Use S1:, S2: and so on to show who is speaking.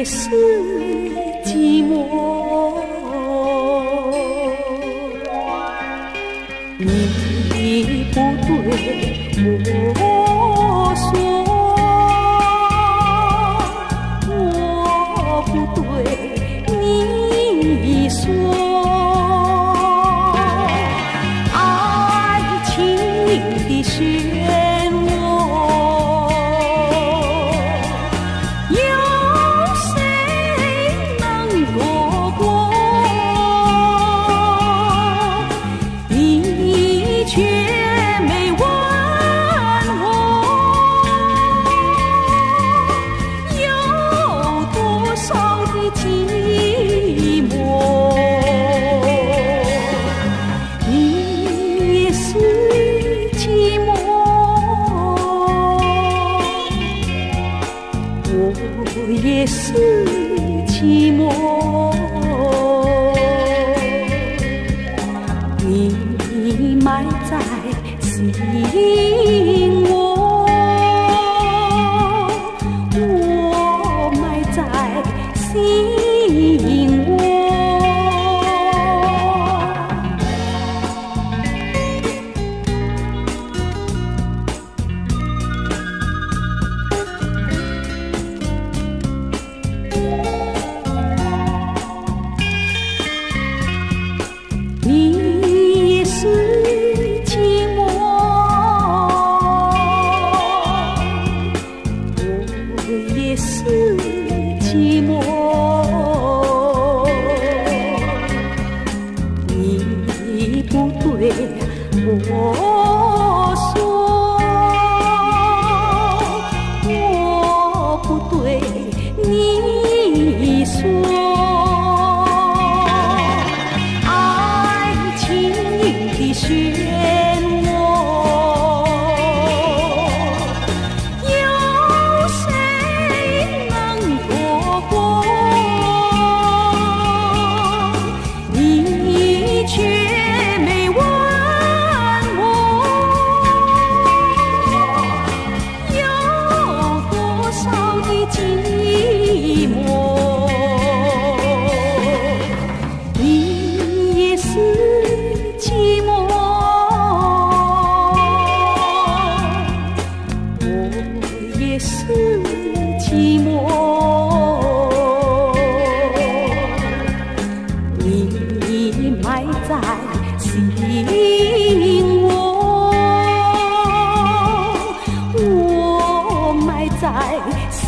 S1: 是寂寞。你不对我说，我不对你说，爱情的漩涡，有谁能躲过？你却没问我，有多少的寂寞？你也是寂寞，我也是寂寞。你埋在心窝，我埋在心窝。你也是寂寞，我也是寂寞。你不对我说，我不对你说。漩涡，有谁能躲过？你却没问我，有多少的寂寞？你也是寂寞，我也是寂寞。你埋在心窝，我埋在心